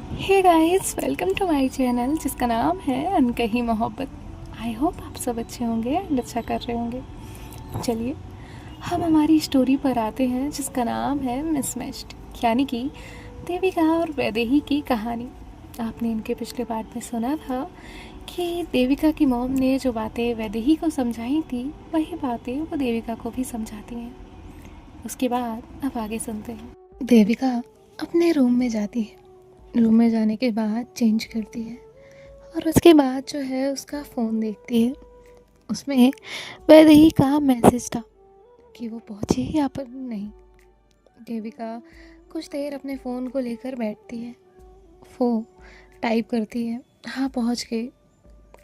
Hey guys, welcome to my channel जिसका नाम है अनकही मोहब्बत। आई होप आप सब अच्छे होंगे एंड अच्छा कर रहे होंगे। चलिए हम हमारी स्टोरी पर आते हैं जिसका नाम है मिसमैच्ड, यानी कि देविका और वैदेही की कहानी। आपने इनके पिछले पार्ट में सुना था कि देविका की मॉम ने जो बातें वैदेही को समझाई थी वही बातें वो देविका को भी समझाती हैं। उसके बाद अब आगे सुनते हैं। देविका अपने रूम में जाती है। रूम में जाने के बाद चेंज करती है और उसके बाद जो है उसका फ़ोन देखती है। उसमें वैदेही का मैसेज था कि वो पहुंची या पर नहीं। देविका कुछ देर अपने फ़ोन को लेकर बैठती है। वो टाइप करती है, हाँ पहुंच गई,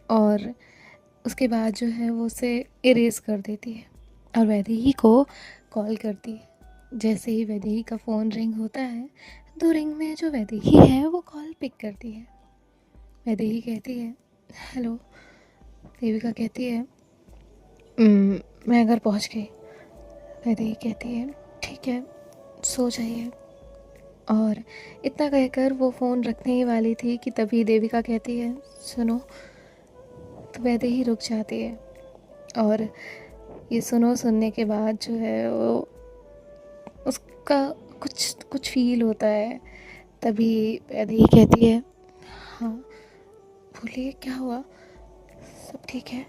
और उसके बाद जो है वो उसे इरेज कर देती है और वैदेही को कॉल करती है। जैसे ही वैदेही का फ़ोन रिंग होता है, 2 रिंग में जो वैदेही है वो कॉल पिक करती है। वैदेही कहती है, हेलो। देविका कहती है, मैं घर पहुंच गई। वैदेही कहती है, ठीक है, सो जाइए। और इतना कहकर वो फ़ोन रखने ही वाली थी कि तभी देविका कहती है, सुनो। तो वैदेही रुक जाती है और ये सुनो सुनने के बाद जो है वो उसका कुछ कुछ फील होता है। तभी वैदेही कहती है, हाँ बोलिए क्या हुआ, सब ठीक है।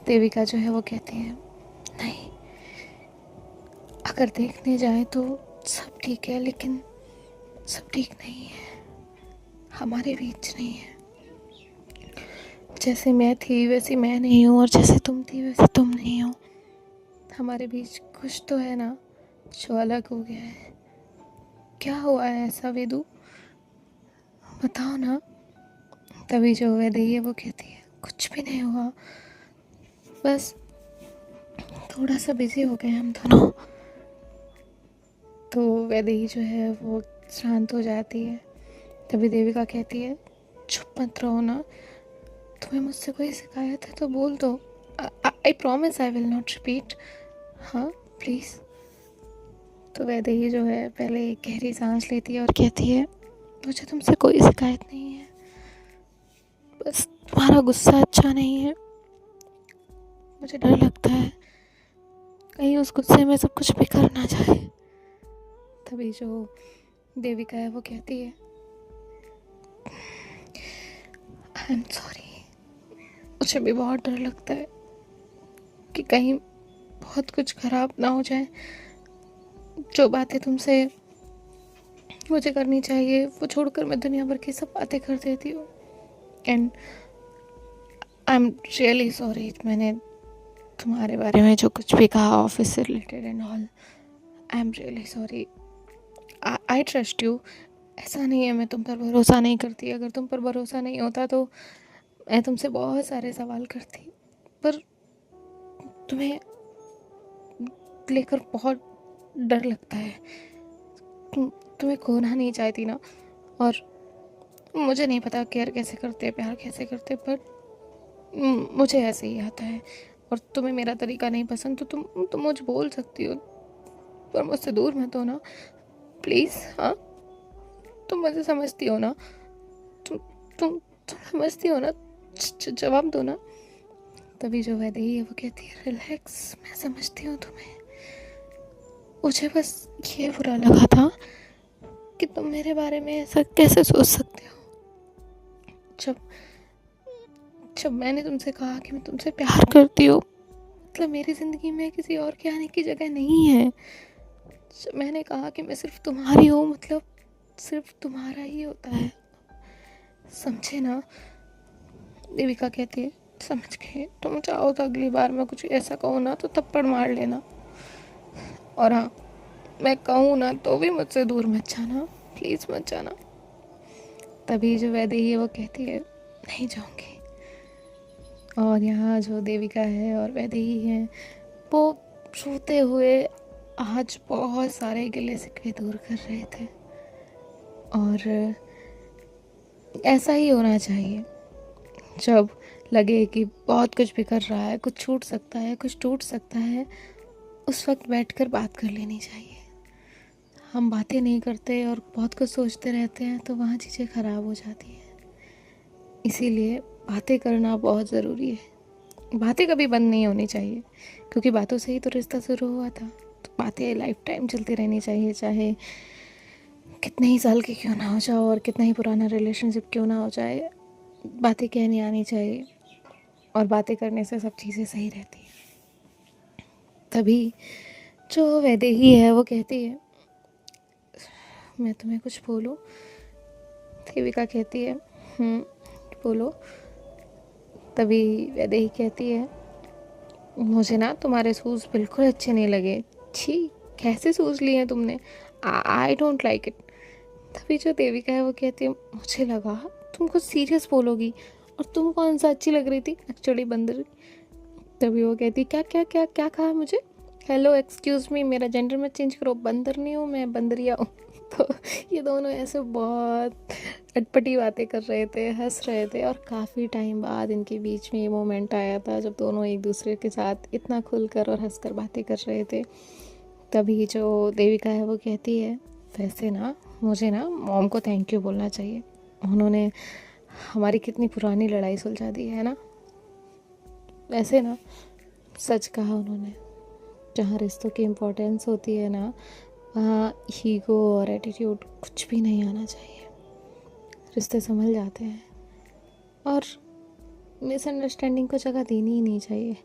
देविका जो है वो कहती है, नहीं, अगर देखने जाए तो सब ठीक है, लेकिन सब ठीक नहीं है, हमारे बीच नहीं है। जैसे मैं थी वैसी मैं नहीं हूँ और जैसे तुम थी वैसे तुम नहीं हो। हमारे बीच कुछ तो है ना जो अलग हो गया है। क्या हुआ है ऐसा वेदू, बताओ ना। तभी जो वैदेही है वो कहती है, कुछ भी नहीं हुआ, बस थोड़ा सा बिजी हो गए हम दोनों। तो वैदेही जो है वो शांत हो जाती है। तभी देविका कहती है, चुप मत रहो ना, तुम्हें मुझसे कोई शिकायत है तो बोल दो। I promise I will not repeat. हाँ प्लीज़। तो वैदेही जो है पहले एक गहरी सांस लेती है और कहती है, मुझे तुमसे कोई शिकायत नहीं है, बस तुम्हारा गुस्सा अच्छा नहीं है। मुझे डर लगता है कहीं उस गुस्से में सब कुछ बिखर ना जाए। तभी जो देविका है वो कहती है, आई एम सॉरी, मुझे भी बहुत डर लगता है कि कहीं बहुत कुछ खराब ना हो जाए। जो बातें तुमसे मुझे करनी चाहिए वो छोड़कर मैं दुनिया भर की सब बातें कर देती हूँ। And I am really sorry, मैंने तुम्हारे बारे में जो कुछ भी कहा ऑफिस से related and all, I am really sorry. I trust you. ऐसा नहीं है मैं तुम पर भरोसा नहीं करती, अगर तुम पर भरोसा नहीं होता तो मैं तुमसे बहुत सारे सवाल करती, पर तुम्हें लेकर बहुत डर लगता है। तुम्हें खोना नहीं चाहती ना, और मुझे नहीं पता केयर कैसे करते, प्यार कैसे करते, पर मुझे ऐसे ही आता है। और तुम्हें मेरा तरीका नहीं पसंद तो तुम मुझे बोल सकती हो, पर मुझसे दूर मत हो ना प्लीज़। हाँ तुम मुझे समझती हो ना, तुम तुम समझती हो ना, जवाब दो ना। तभी जो वैदेही है वो कहती है, रिलैक्स, मैं समझती हूँ तुम्हें। मुझे बस ये बुरा लगा था कि तुम मेरे बारे में ऐसा कैसे सोच सकते हो। जब जब मैंने तुमसे कहा कि मैं तुमसे प्यार करती हूँ, मतलब मेरी ज़िंदगी में किसी और के आने की जगह नहीं है। जब मैंने कहा कि मैं सिर्फ तुम्हारी हूँ, मतलब सिर्फ तुम्हारा ही होता है, समझे ना। देविका कहती है, समझ गए, तुम चाहो तो अगली बार मैं कुछ ऐसा कहूँ ना तो थप्पड़ मार लेना, और हाँ मैं कहूँ ना तो भी मुझसे दूर मत जाना, प्लीज़ मत जाना। तभी जो वैदेही है वो कहती है, नहीं जाऊँगी। और यहाँ जो देविका है और वैदेही है वो रोते हुए आज बहुत सारे गिले शिकवे दूर कर रहे थे। और ऐसा ही होना चाहिए, जब लगे कि बहुत कुछ बिखर रहा है, कुछ छूट सकता है, कुछ टूट सकता है, उस वक्त बैठकर बात कर लेनी चाहिए। हम बातें नहीं करते और बहुत कुछ सोचते रहते हैं तो वहाँ चीज़ें ख़राब हो जाती हैं। इसीलिए बातें करना बहुत ज़रूरी है। बातें कभी बंद नहीं होनी चाहिए, क्योंकि बातों से ही तो रिश्ता शुरू हुआ था। तो बातें लाइफ टाइम चलती रहनी चाहिए, चाहे कितने ही साल के क्यों ना हो जाओ और कितना ही पुराना रिलेशनशिप क्यों ना हो जाए, बातें कहनी आनी चाहिए। और बातें करने से सब चीज़ें सही रहती हैं। तभी जो वैदेही है वो कहती है, मैं तुम्हें कुछ बोलूं? देविका कहती है, बोलो। तभी वैदेही कहती है, मुझे ना तुम्हारे शूज़ बिल्कुल अच्छे नहीं लगे। छी, कैसे शूज़ लिए हैं तुमने? I don't like it. तभी जो देविका है वो कहती है, मुझे लगा तुम कुछ सीरियस बोलोगी, और तुम कौन सा अच्छी लग रही थी एक्चुअली, बंदर। तभी वो कहती, क्या क्या क्या क्या कहा मुझे? हेलो, एक्सक्यूज़ मी, मेरा जेंडर मत चेंज करो, बंदर नहीं हूँ मैं, बंदरिया हूँ। तो ये दोनों ऐसे बहुत अटपटी बातें कर रहे थे, हंस रहे थे, और काफ़ी टाइम बाद इनके बीच में ये मोमेंट आया था जब दोनों एक दूसरे के साथ इतना खुलकर और हंसकर बातें कर रहे थे। तभी जो देविका है वो कहती है, वैसे ना मुझे ना मॉम को थैंक यू बोलना चाहिए, उन्होंने हमारी कितनी पुरानी लड़ाई सुलझा दी है ना। वैसे ना सच कहा उन्होंने, जहाँ रिश्तों की इम्पोर्टेंस होती है ना, वहाँ ईगो और एटीट्यूड कुछ भी नहीं आना चाहिए। रिश्ते संभल जाते हैं, और मिसअंडरस्टैंडिंग को जगह देनी ही नहीं चाहिए।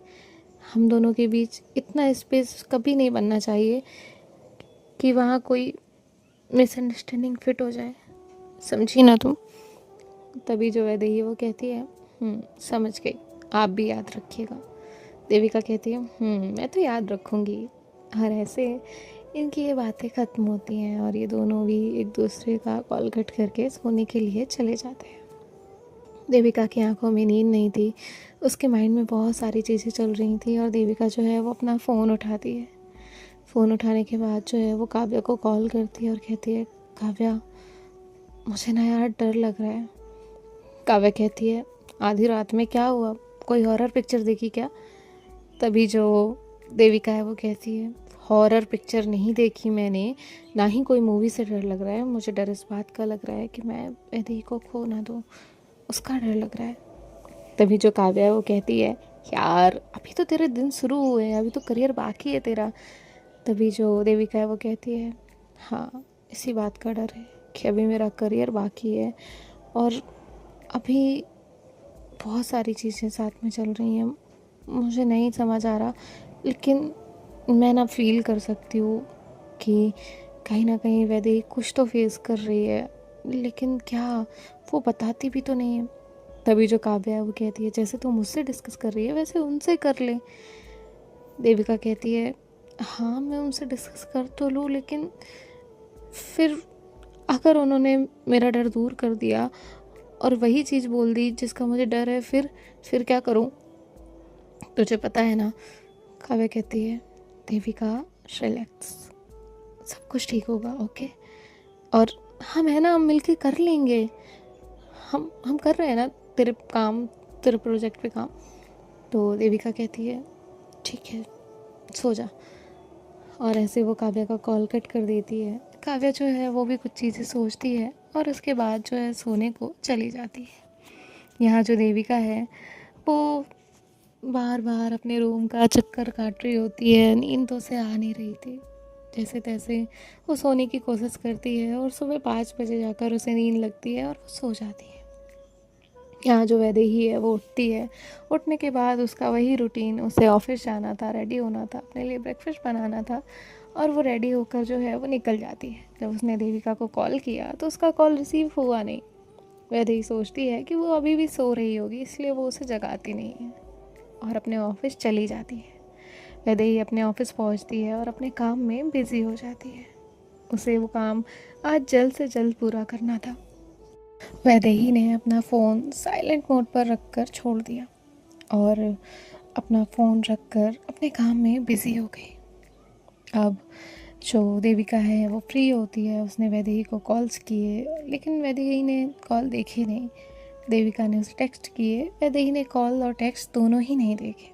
हम दोनों के बीच इतना स्पेस कभी नहीं बनना चाहिए कि वहाँ कोई मिसअंडरस्टैंडिंग फिट हो जाए। समझी ना तुम? तभी जो वैदेही वो कहती है, समझ गई, आप भी याद रखिएगा। देविका कहती है, मैं तो याद रखूँगी। और ऐसे इनकी ये बातें ख़त्म होती हैं और ये दोनों भी एक दूसरे का कॉल कट करके सोने के लिए चले जाते हैं। देविका की आंखों में नींद नहीं थी, उसके माइंड में बहुत सारी चीज़ें चल रही थी, और देविका जो है वो अपना फ़ोन उठाती है। फ़ोन उठाने के बाद जो है वो काव्या को कॉल करती है और कहती है, काव्या मुझे ना यार डर लग रहा है। काव्या कहती है, आधी रात में क्या हुआ, कोई हॉरर पिक्चर देखी क्या? तभी जो देविका है वो कहती है, हॉरर पिक्चर नहीं देखी मैंने, ना ही कोई मूवी से डर लग रहा है। मुझे डर इस बात का लग रहा है कि मैं वैदेही को खो ना दूँ, उसका डर लग रहा है। तभी जो काव्या है वो कहती है, यार अभी तो तेरे दिन शुरू हुए हैं, अभी तो करियर बाकी है तेरा। तभी जो देविका है वो कहती है, हाँ इसी बात का डर है कि अभी मेरा करियर बाकी है, और अभी बहुत सारी चीज़ें साथ में चल रही हैं, मुझे नहीं समझ आ रहा, लेकिन मैं ना फील कर सकती हूँ कि कहीं ना कहीं वैदेही कुछ तो फेस कर रही है, लेकिन क्या, वो बताती भी तो नहीं है। तभी जो काव्या है वो कहती है, जैसे तू मुझसे डिस्कस कर रही है वैसे उनसे कर ले। देविका कहती है, हाँ मैं उनसे डिस्कस कर तो लूँ, लेकिन फिर अगर उन्होंने मेरा डर दूर कर दिया और वही चीज़ बोल दी जिसका मुझे डर है, फिर क्या करूँ? तुझे पता है ना। काव्या कहती है, देविका रिलैक्स, सब कुछ ठीक होगा, ओके? और हम है ना, हम मिलके कर लेंगे, हम कर रहे हैं ना तेरे काम, तेरे प्रोजेक्ट पे काम। तो देविका कहती है, ठीक है सो जा। और ऐसे वो काव्या का कॉल कट कर देती है। काव्या जो है वो भी कुछ चीज़ें सोचती है और उसके बाद जो है सोने को चली जाती है। यहाँ जो देविका है वो बार बार अपने रूम का चक्कर काट रही होती है, नींद तो उसे आ नहीं रही थी। जैसे तैसे वो सोने की कोशिश करती है और सुबह 5 बजे जाकर उसे नींद लगती है और वो सो जाती है। यहाँ जो वैदेही है वो उठती है। उठने के बाद उसका वही रूटीन, उसे ऑफिस जाना था, रेडी होना था, अपने लिए ब्रेकफास्ट बनाना था, और वो रेडी होकर जो है वो निकल जाती है। जब उसने देविका को कॉल किया तो उसका कॉल रिसीव हुआ नहीं। वैदेही सोचती है कि वो अभी भी सो रही होगी, इसलिए वो उसे जगाती नहीं है और अपने ऑफिस चली जाती है। वैदेही अपने ऑफिस पहुंचती है और अपने काम में बिजी हो जाती है। उसे वो काम आज जल्द से जल्द पूरा करना था। वैदेही ने अपना फ़ोन साइलेंट मोड पर रखकर छोड़ दिया और अपना फ़ोन रखकर अपने काम में बिज़ी हो गई। अब जो देविका है वो फ्री होती है, उसने वैदेही को कॉल्स किए, लेकिन वैदेही ने कॉल देखे नहीं। देविका ने उसे टेक्स्ट किए, वैदेही ने कॉल और टेक्स्ट दोनों ही नहीं देखे।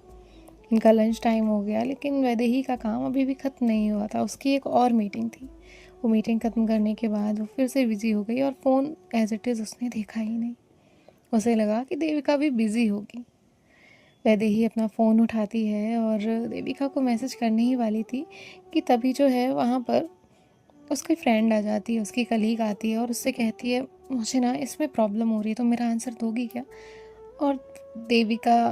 इनका लंच टाइम हो गया, लेकिन वैदेही का काम अभी भी ख़त्म नहीं हुआ था, उसकी एक और मीटिंग थी। वो मीटिंग ख़त्म करने के बाद वो फिर से बिज़ी हो गई और फ़ोन एज़ इट इज़ उसने देखा ही नहीं। उसे लगा कि देविका भी बिज़ी होगी। वैदेही अपना फ़ोन उठाती है और देविका को मैसेज करने ही वाली थी कि तभी जो है वहाँ पर उसकी फ्रेंड आ जाती है, उसकी कलीग आती है और उससे कहती है मुझे ना इसमें प्रॉब्लम हो रही है, तो मेरा आंसर दोगी क्या? और देविका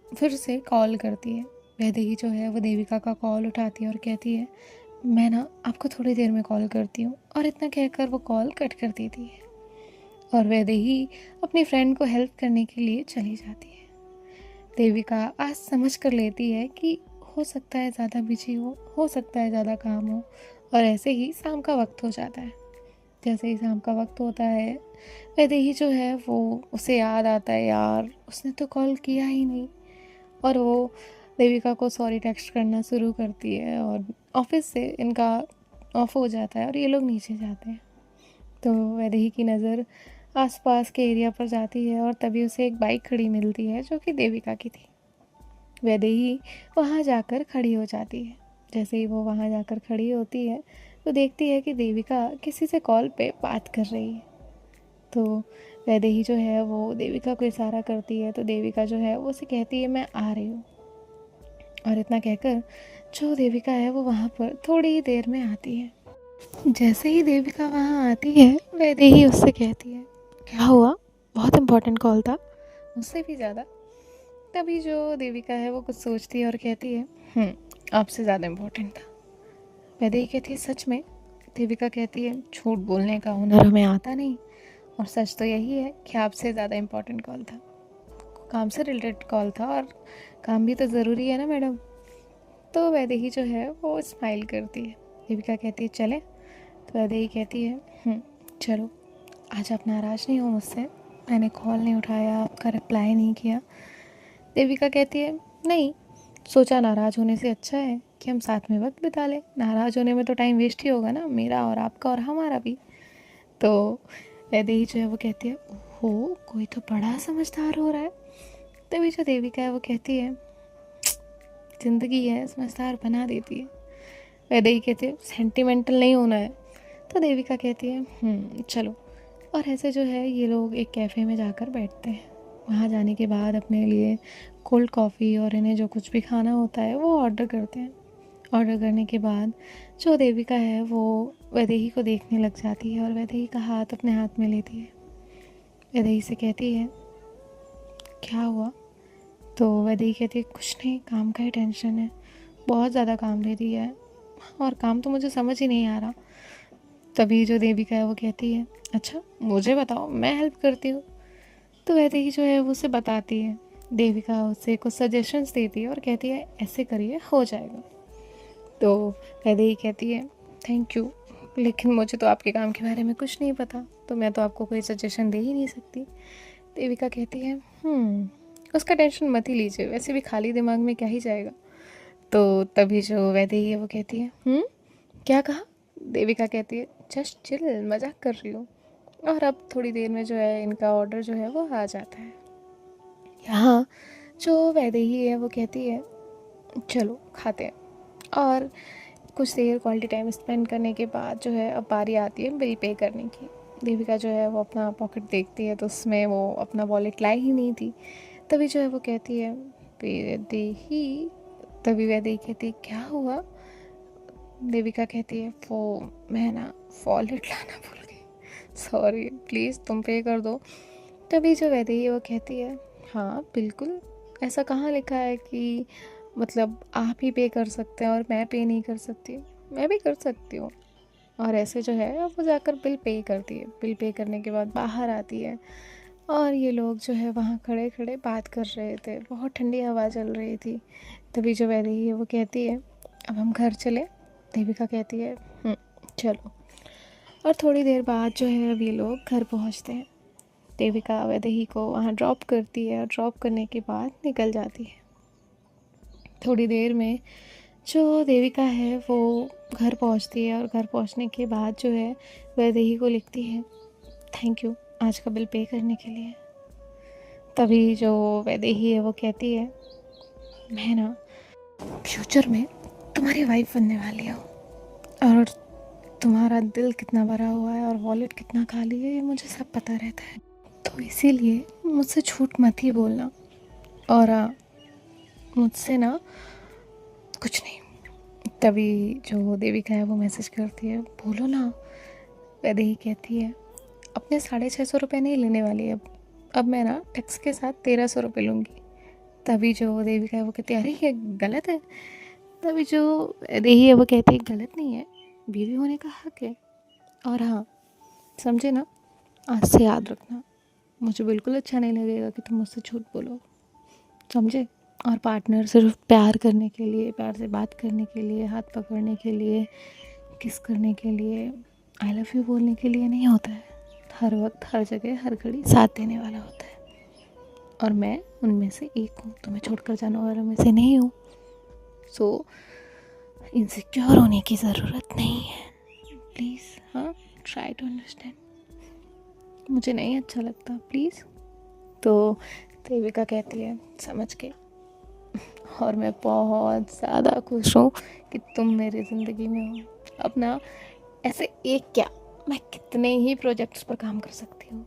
फिर से कॉल करती है। वैदेही जो है वो देविका का कॉल उठाती है और कहती है मैं ना आपको थोड़ी देर में कॉल करती हूँ, और इतना कहकर वो कॉल कट कर देती है और वैदेही अपनी फ्रेंड को हेल्प करने के लिए चली जाती है। देविका आज समझ कर लेती है कि हो सकता है ज़्यादा बिजी हो सकता है ज़्यादा काम हो, और ऐसे ही शाम का वक्त हो जाता है। जैसे ही शाम का वक्त होता है वैदेही जो है वो उसे याद आता है यार उसने तो कॉल किया ही नहीं, और वो देविका को सॉरी टेक्स्ट करना शुरू करती है और ऑफिस से इनका ऑफ हो जाता है और ये लोग नीचे जाते हैं। तो वैदेही की नज़र आसपास के एरिया पर जाती है और तभी उसे एक बाइक खड़ी मिलती है जो कि देविका की थी। वैदेही वहाँ जाकर खड़ी हो जाती है। जैसे ही वो वहाँ जाकर खड़ी होती है तो देखती है कि देविका किसी से कॉल पे बात कर रही है। तो वैदेही जो है वो देविका को इशारा करती है, तो देविका जो है वो उसे कहती है मैं आ रही हूँ, और इतना कहकर जो देविका है वो वहाँ पर थोड़ी ही देर में आती है। जैसे ही देविका वहाँ आती है वैदेही उससे कहती है क्या हुआ, बहुत इम्पोर्टेंट कॉल था? मुझसे भी ज़्यादा। तभी जो देविका है वो कुछ सोचती है और कहती है आपसे ज़्यादा इम्पोर्टेंट था। वैदेही कहती है सच में? देविका कहती है झूठ बोलने का हुनर हमें आता नहीं, और सच तो यही है कि आपसे ज़्यादा इम्पोर्टेंट कॉल था, काम से रिलेटेड कॉल था, और काम भी तो ज़रूरी है ना मैडम। तो वैदेही जो है वो स्माइल करती है। देविका कहती है चले? तो वैदेही कहती है चलो। आज आप नाराज़ नहीं हो मुझसे? मैंने कॉल नहीं उठाया, आपका रिप्लाई नहीं किया। देविका कहती है नहीं, सोचा नाराज़ होने से अच्छा है कि हम साथ में वक्त बिता लें। नाराज़ होने में तो टाइम वेस्ट ही होगा ना, मेरा और आपका और हमारा भी। तो वैदेही जो है वो कहती है ओहो कोई तो बड़ा समझदार हो रहा है। तभी जो देविका है वो कहती है ज़िंदगी है समझदार बना देती है। वैदेही कहती है सेंटिमेंटल नहीं होना है। तो देविका कहती है चलो। और ऐसे जो है ये लोग एक कैफ़े में जाकर बैठते हैं। वहाँ जाने के बाद अपने लिए कोल्ड कॉफ़ी और इन्हें जो कुछ भी खाना होता है वो ऑर्डर करते हैं। ऑर्डर करने के बाद जो देविका है वो वैदेही को देखने लग जाती है और वैदेही का हाथ अपने हाथ में लेती है। वैदेही से कहती है क्या हुआ? तो वैदेही कहती है कुछ नहीं, काम का ही टेंशन है, बहुत ज़्यादा काम दे दिया है और काम तो मुझे समझ ही नहीं आ रहा। तभी जो देविका है वो कहती है अच्छा मुझे बताओ, मैं हेल्प करती हूँ। तो वैदेही जो है वो उसे बताती है। देविका उससे कुछ सजेशंस देती है और कहती है ऐसे करिए हो जाएगा। तो वैदेही कहती है थैंक यू, लेकिन मुझे तो आपके काम के बारे में कुछ नहीं पता, तो मैं तो आपको कोई सजेशन दे ही नहीं सकती। देविका कहती है उसका टेंशन मत ही लीजिए, वैसे भी खाली दिमाग में क्या ही जाएगा। तो तभी जो वैदेही है वो कहती है क्या कहा? देविका कहती है जस्ट चिल, मजाक कर रही हूँ। और अब थोड़ी देर में जो है इनका ऑर्डर जो है वो आ जाता है। यहाँ जो वैदेही है वो कहती है चलो खाते हैं। और कुछ देर क्वालिटी टाइम स्पेंड करने के बाद जो है अब बारी आती है बिल पे करने की। देविका जो है वो अपना पॉकेट देखती है तो उसमें वो अपना वॉलेट लाई ही नहीं थी। तभी जो है वो कहती है वैदेही। तभी वैदेही कहती है क्या हुआ? देविका कहती है वो मैं ना वॉलेट लाना भूल गई, सॉरी प्लीज़ तुम पे कर दो। तभी जो वैदेही है वो कहती है हाँ बिल्कुल, ऐसा कहाँ लिखा है कि मतलब आप ही पे कर सकते हैं और मैं पे नहीं कर सकती? मैं भी कर सकती हूँ। और ऐसे जो है वो जाकर बिल पे करती है। बिल पे करने के बाद बाहर आती है और ये लोग जो है वहाँ खड़े खड़े बात कर रहे थे, बहुत ठंडी हवा चल रही थी। तभी जो वैदेही है वो कहती है अब हम घर चले? देविका कहती है चलो। और थोड़ी देर बाद जो है अब ये लोग घर पहुँचते हैं। देविका वैदेही को वहाँ ड्रॉप करती है और ड्रॉप करने के बाद निकल जाती है। थोड़ी देर में जो देविका है वो घर पहुँचती है और घर पहुँचने के बाद जो है वैदेही को लिखती है थैंक यू आज का बिल पे करने के लिए। तभी जो वैदेही है वो कहती है मैं ना फ्यूचर में तुम्हारी वाइफ बनने वाली हूँ, और तुम्हारा दिल कितना भरा हुआ है और वॉलेट कितना खाली है ये मुझे सब पता रहता है। तो इसीलिए मुझसे झूठ मत ही बोलना। और मुझसे ना कुछ नहीं। तभी जो देविका है वो मैसेज करती है, बोलो ना। वैदेही कहती है, अपने 650 नहीं लेने वाली अब मैं ना टैक्स के साथ 1300 लूँगी। तभी जो देविका है वो कहती है, अरे ये गलत है। तभी जो वैदेही है वो कहती है, गलत नहीं है, बीवी होने का हक है। और हाँ, समझे ना, आज से याद रखना, मुझे बिल्कुल अच्छा नहीं लगेगा कि तुम मुझसे झूठ बोलो, समझे। और पार्टनर सिर्फ प्यार करने के लिए, प्यार से बात करने के लिए, हाथ पकड़ने के लिए, किस करने के लिए, आई लव यू बोलने के लिए नहीं होता है। हर वक्त, हर जगह, हर घड़ी साथ देने वाला होता है। और मैं उनमें से एक हूँ, तुम्हें छोड़कर जाने वालों में से नहीं हूँ। सो इनसिक्योर होने की ज़रूरत नहीं है, प्लीज़। हाँ, ट्राई टू अंडरस्टैंड। मुझे नहीं अच्छा लगता, प्लीज़। तो देविका कहती है, समझ के। और मैं बहुत ज़्यादा खुश हूँ कि तुम मेरी ज़िंदगी में हो। अब ना ऐसे एक क्या, मैं कितने ही प्रोजेक्ट्स पर काम कर सकती हूँ।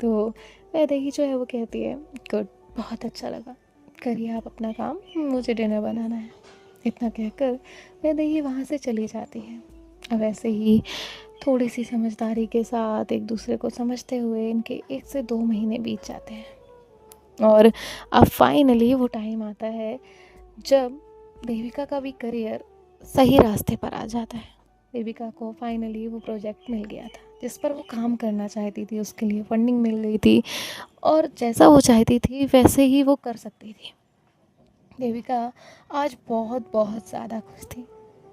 तो वैदेही जो है वो कहती है, गुड, बहुत अच्छा लगा, करिए आप अपना काम, मुझे डिनर बनाना है। इतना कहकर वैदेही वहाँ से चली जाती है। अब ऐसे ही थोड़ी सी समझदारी के साथ एक दूसरे को समझते हुए इनके 1 से 2 महीने बीत जाते हैं। और अब फाइनली वो टाइम आता है जब देविका का भी करियर सही रास्ते पर आ जाता है। देविका को फाइनली वो प्रोजेक्ट मिल गया था जिस पर वो काम करना चाहती थी, उसके लिए फंडिंग मिल गई थी और जैसा वो चाहती थी वैसे ही वो कर सकती थी। देविका आज बहुत बहुत ज़्यादा खुश थी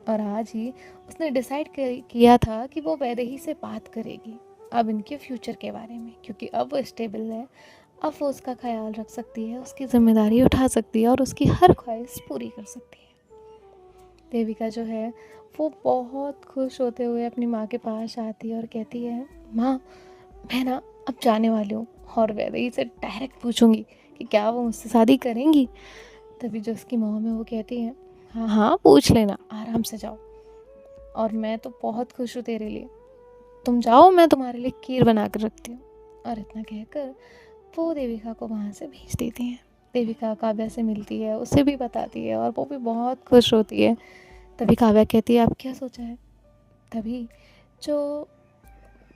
और आज ही उसने डिसाइड किया था कि वो वैदेही से बात करेगी अब इनके फ्यूचर के बारे में, क्योंकि अब वो स्टेबल है। अब वो उसका ख्याल रख सकती है, उसकी ज़िम्मेदारी उठा सकती है और उसकी हर ख्वाहिश पूरी कर सकती है। देविका जो है वो बहुत खुश होते हुए अपनी माँ के पास आती है और कहती है, माँ, मैं ना अब जाने वाली हूँ और वैदेही से डायरेक्ट पूछूंगी कि क्या वो मुझसे शादी करेंगी। तभी जो उसकी मॉम है वो कहती है, हाँ हाँ पूछ लेना, आराम से जाओ, और मैं तो बहुत खुश हूँ तेरे लिए, तुम जाओ, मैं तुम्हारे लिए खीर बना कर रखती हूँ। और इतना कहकर वो देविका को वहाँ से भेज देती हैं। देविका काव्या से मिलती है, उसे भी बताती है और वो भी बहुत खुश होती है। तभी काव्या कहती है, आप क्या सोचा है। तभी जो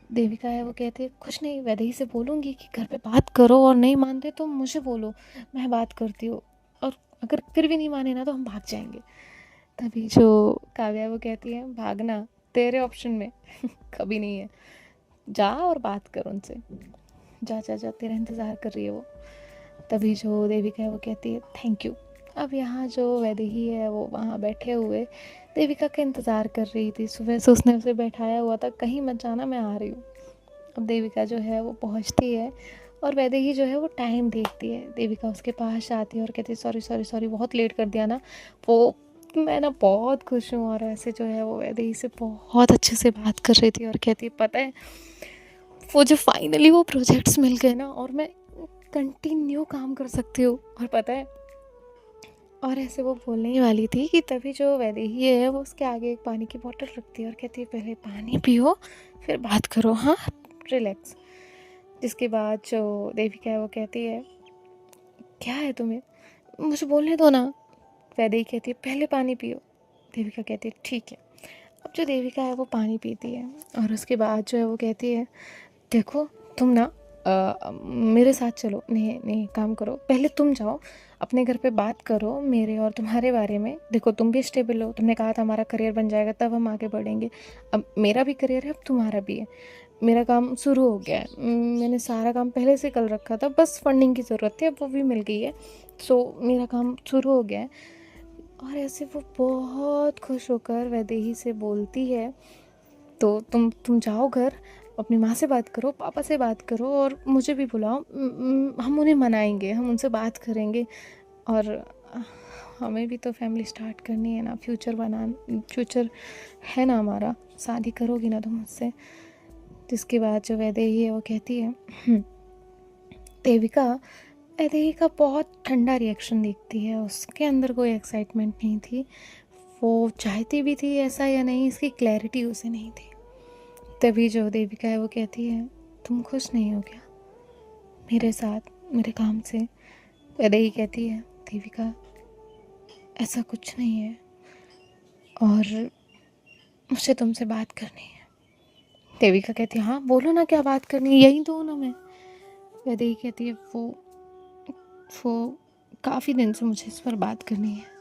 देविका है वो कहती है, कुछ नहीं, वैदेही से बोलूँगी कि घर पे बात करो और नहीं मानते तो मुझे बोलो, मैं बात करती हूँ, और अगर फिर भी नहीं माने ना तो हम भाग जाएंगे। तभी जो काव्या वो कहती है, भागना तेरे ऑप्शन में कभी नहीं है, जा और बात कर उनसे, जा जा जा, तेरा इंतज़ार कर रही है वो। तभी जो देविका है वो कहती है, थैंक यू। अब यहाँ जो वैदेही है वो वहाँ बैठे हुए देविका का इंतज़ार कर रही थी। सुबह से उसने उसे बैठाया हुआ था, कहीं मत जाना, मैं आ रही हूँ। अब देविका जो है वो पहुँचती है और वैदेही जो है वो टाइम देखती है। देविका उसके पास आती है और कहती है, सॉरी सॉरी सॉरी, बहुत लेट कर दिया ना। वो मैं ना बहुत खुश हूँ। और ऐसे जो है वो वैदेही से बहुत अच्छे से बात कर रही थी और कहती है, पता है वो जो फाइनली वो प्रोजेक्ट्स मिल गए ना और मैं कंटिन्यू काम कर सकती हूँ, और पता है। और ऐसे वो बोलने ही वाली थी कि तभी जो वैदेही है वो उसके आगे एक पानी की बोतल रखती है और कहती है, पहले पानी पियो फिर बात करो, हाँ, रिलैक्स। जिसके बाद जो देविका है वो कहती है, क्या है तुम्हें, मुझे बोलने दो ना। वैदेही कहती है, पहले पानी पियो। देविका कहती है, ठीक है। अब जो देविका है वो पानी पीती है और उसके बाद जो है वो कहती है, देखो तुम ना मेरे साथ चलो, नहीं नहीं, काम करो, पहले तुम जाओ अपने घर पे बात करो मेरे और तुम्हारे बारे में। देखो तुम भी स्टेबल हो, तुमने कहा था हमारा करियर बन जाएगा तब हम आगे बढ़ेंगे। अब मेरा भी करियर है, अब तुम्हारा भी है। मेरा काम शुरू हो गया है, मैंने सारा काम पहले से कर रखा था, बस फंडिंग की ज़रूरत थी, अब वो भी मिल गई है। सो मेरा काम शुरू हो गया है। और ऐसे वो बहुत खुश होकर वैदेही से बोलती है, तो तुम जाओ घर, अपनी माँ से बात करो, पापा से बात करो और मुझे भी बुलाओ, हम उन्हें मनाएंगे, हम उनसे बात करेंगे। और हमें भी तो फैमिली स्टार्ट करनी है ना, फ्यूचर है ना हमारा, शादी करोगी ना तुम मुझसे। जिसके बाद जो वैदेही है वो कहती है, देविका वैदेही का बहुत ठंडा रिएक्शन देखती है, उसके अंदर कोई एक्साइटमेंट नहीं थी। वो चाहती भी थी ऐसा या नहीं, इसकी क्लैरिटी उसे नहीं थी। तभी जो देविका है वो कहती है, तुम खुश नहीं हो क्या मेरे साथ, मेरे काम से? वैदेही कहती है, देविका ऐसा कुछ नहीं है और मुझे तुमसे बात करनी है। देविका कहती है, हाँ बोलो ना, क्या बात करनी है, यही तो हूँ ना मैं। वैदेही कहती है, वो काफ़ी दिन से मुझे इस पर बात करनी है।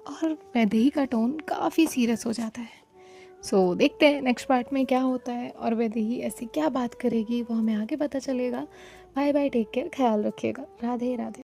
और वैदेही का टोन काफ़ी सीरियस हो जाता है। सो देखते हैं नेक्स्ट पार्ट में क्या होता है और वैदेही ऐसी क्या बात करेगी, वो हमें आगे पता चलेगा। बाय बाय, टेक केयर, ख्याल रखिएगा, राधे राधे।